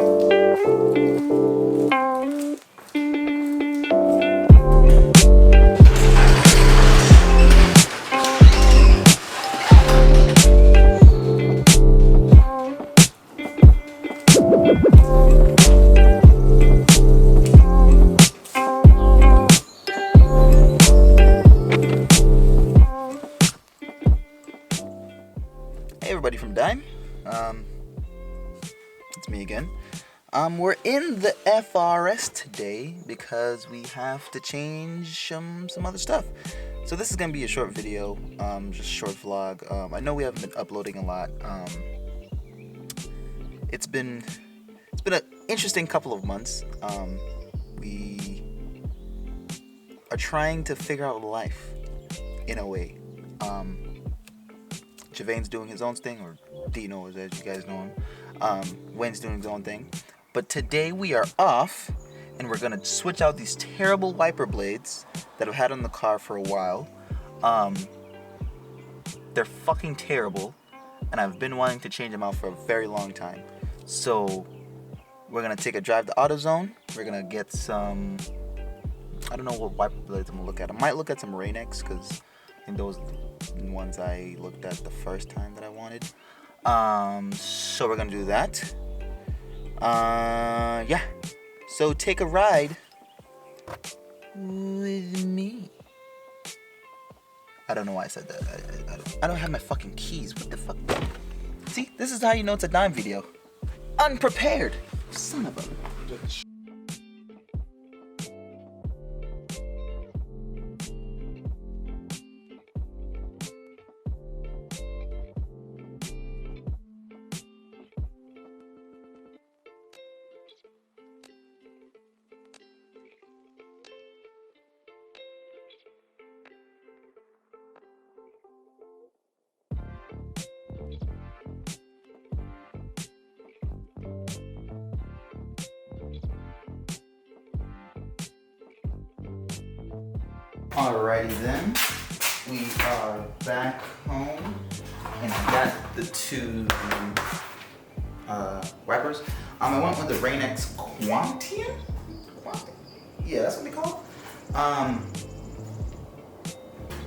Hey everybody from Dime, it's me again. We're in the FRS today because we have to change some other stuff. So this is gonna be a short video, just a short vlog. I know we haven't been uploading a lot. It's been an interesting couple of months. We are trying to figure out life in a way. Javane's doing his own thing, or Dino, as you guys know him. Wayne's doing his own thing. But today we are off, and we're gonna switch out these terrible wiper blades that I've had on the car for a while. They're fucking terrible, and I've been wanting to change them out for a very long time. So we're gonna take a drive to AutoZone. We're gonna get some, I don't know what wiper blades I'm gonna look at. I might look at some Rain-X, because I think those are the ones I looked at the first time that I wanted. So we're gonna do that. Yeah. So take a ride with me. I don't know why I said that. I don't have my fucking keys. What the fuck? See, this is how you know it's a Dime video. Unprepared. Son of a bitch. Alrighty then, we are back home, and I got the two wipers. I went with the Rain-X Quantian? Yeah, that's what they call it.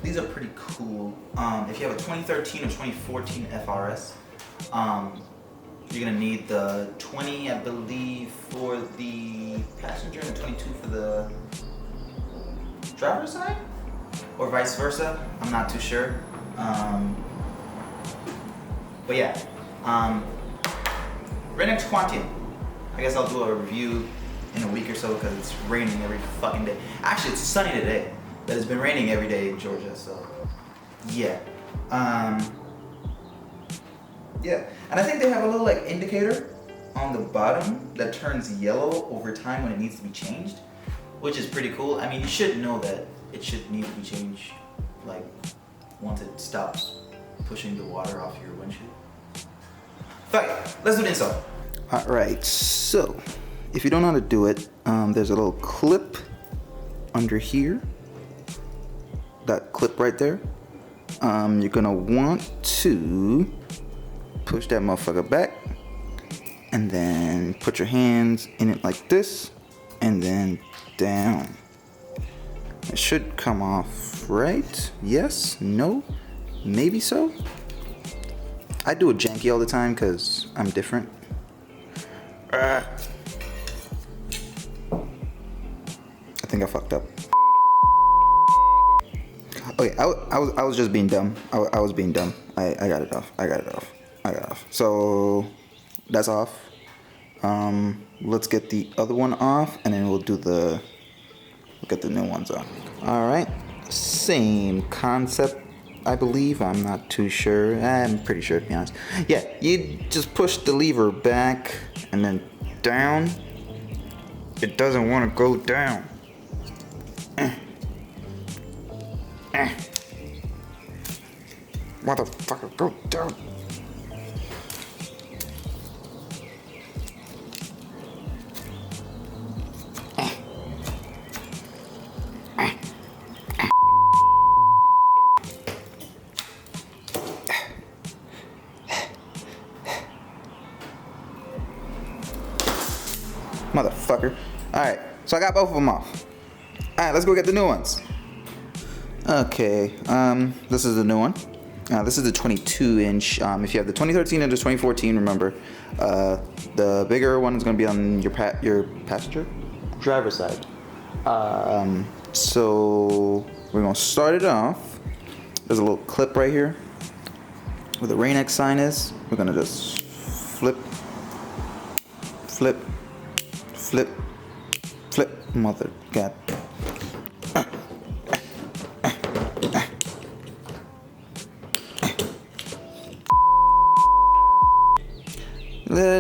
These are pretty cool. If you have a 2013 or 2014 FRS, you're gonna need the 20, I believe, for the passenger and the 22 for the driver's side, or vice versa. I'm not too sure. But yeah, Rain-X Quantian. I guess I'll do a review in a week or so because it's raining every fucking day. Actually, it's sunny today, but it's been raining every day in Georgia. So yeah, yeah. And I think they have a little like indicator on the bottom that turns yellow over time when it needs to be changed, which is pretty cool. I mean, you should know that it should need to be changed, like, once it stops pushing the water off your windshield. Fuck it, let's do the install. Alright, so, if you don't know how to do it, there's a little clip under here. That clip right there. You're gonna want to push that motherfucker back, and then put your hands in it like this, and then down. It should come off, right? Yes? No? Maybe so? I do it janky all the time because I'm different. I think I fucked up. Okay, I was just being dumb. I was being dumb. I got it off. So that's off. Let's get the other one off, and then we'll get the new ones on. Alright, same concept, I believe. I'm not too sure. I'm pretty sure, to be honest. Yeah, you just push the lever back and then down. It doesn't want to go down. Motherfucker, go down. Motherfucker. Alright, so I got both of them off. Alright, let's go get the new ones. Okay, this is the new one. This is the 22-inch. If you have the 2013 and the 2014, remember, the bigger one is going to be on your passenger driver side. So we're going to start it off. There's a little clip right here where the Rain-X sign is. We're going to just flip, flip, flip, flip. Mother God.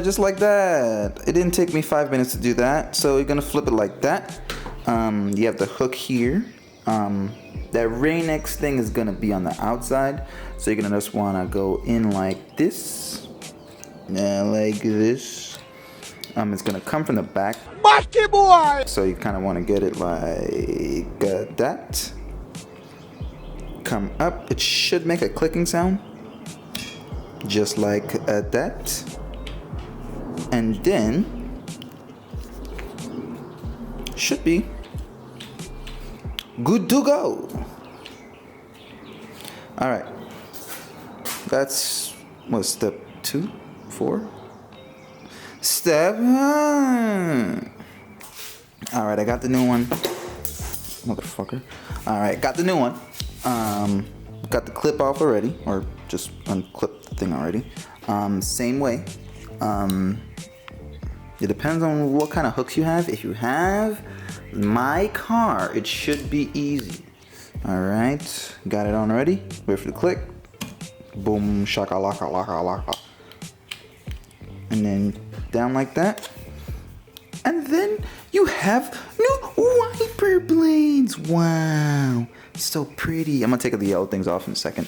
Just like that. It didn't take me 5 minutes to do that. So you're gonna flip it like that. You have the hook here. That Rain-X thing is gonna be on the outside. So you're gonna just wanna go in like this. Like this. It's gonna come from the back. Boy! So you kinda wanna get it like that. Come up. It should make a clicking sound. Just like that. And then should be good to go. All right, that's what, step 2, 4. Step 1. All right, I got the new one, motherfucker. All right, got the new one. Got the clip off already, or just unclipped the thing already. Same way. It depends on what kind of hooks you have. If you have my car, it should be easy. All right, got it on already. Wait for the click. Boom, shakalaka laka laka. And then down like that. And then you have new wiper blades. Wow, so pretty. I'm gonna take the yellow things off in a second.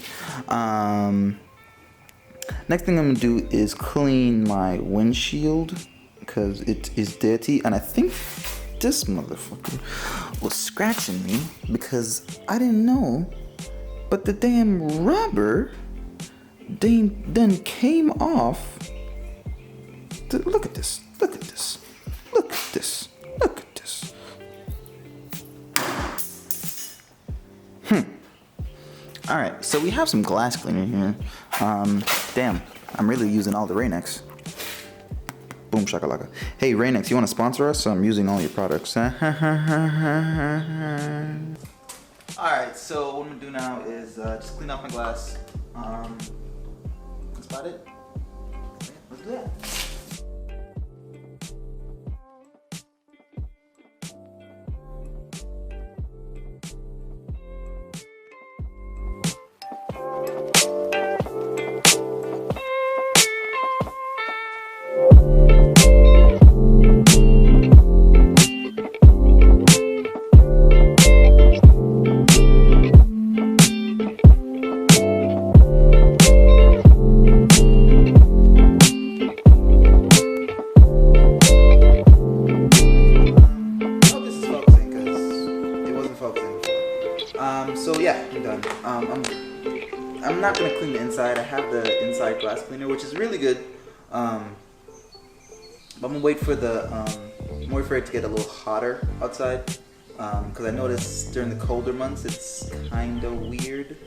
Next thing I'm gonna do is clean my windshield because it is dirty, and I think this motherfucker was scratching me because I didn't know, but the damn rubber then came off. Look at this, look at this, look at this, look at this. Alright, so we have some glass cleaner here. Damn, I'm really using all the Rain-X. Boom shakalaka. Hey Rain-X, you want to sponsor us? I'm using all your products. Alright, so what I'm going to do now is just clean off my glass. That's about it. Let's do that. So yeah, I'm done. I'm not gonna clean the inside. I have the inside glass cleaner, which is really good. But I'm gonna wait for it to get a little hotter outside, because I noticed during the colder months it's kind of weird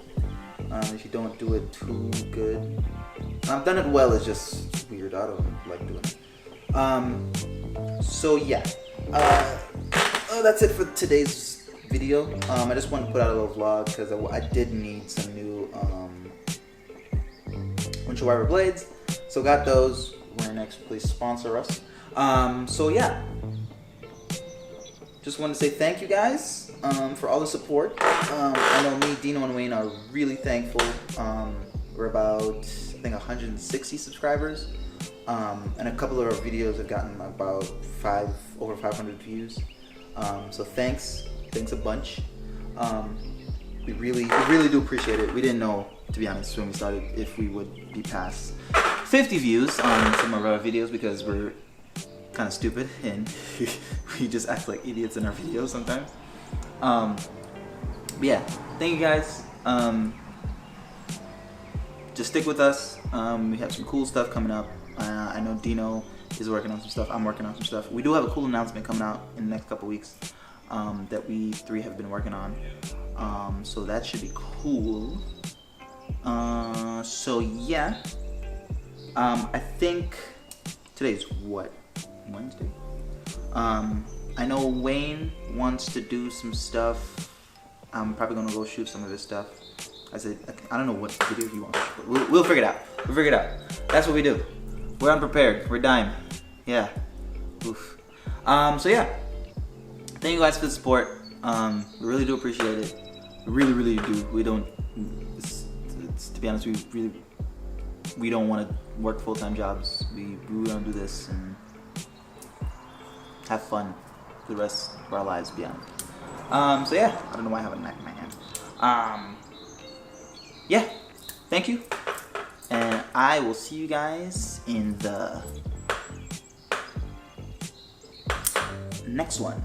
if you don't do it too good. I've done it well. It's just weird. I don't like doing it. So yeah, that's it for today's video. I just wanted to put out a little vlog because I did need some new windshield wiper blades, so got those. Rain-X, please sponsor us. So yeah, just wanted to say thank you guys for all the support. I know me, Dino, and Wayne are really thankful. We're about, I think, 160 subscribers, and a couple of our videos have gotten about over 500 views. So thanks a bunch. We really do appreciate it. We didn't know, to be honest, when we started, if we would be past 50 views on some of our videos, because we're kind of stupid and we just act like idiots in our videos sometimes. But yeah, thank you guys. Just stick with us. We have some cool stuff coming up. I know Dino is working on some stuff. I'm working on some stuff. We do have a cool announcement coming out in the next couple weeks that we three have been working on. So that should be cool. So yeah. I think today's what? Wednesday? I know Wayne wants to do some stuff. I'm probably gonna go shoot some of his stuff. I said, I don't know what video he wants, but we'll figure it out. We'll figure it out. That's what we do. We're unprepared. We're dying. Yeah. Oof. So yeah. Thank you guys for the support. We really do appreciate it. We really, really do. We don't. It's, to be honest, we don't want to work full-time jobs. We want to do this and have fun for the rest of our lives beyond. So yeah, I don't know why I have a knife in my hand. Yeah, thank you, and I will see you guys in the next one.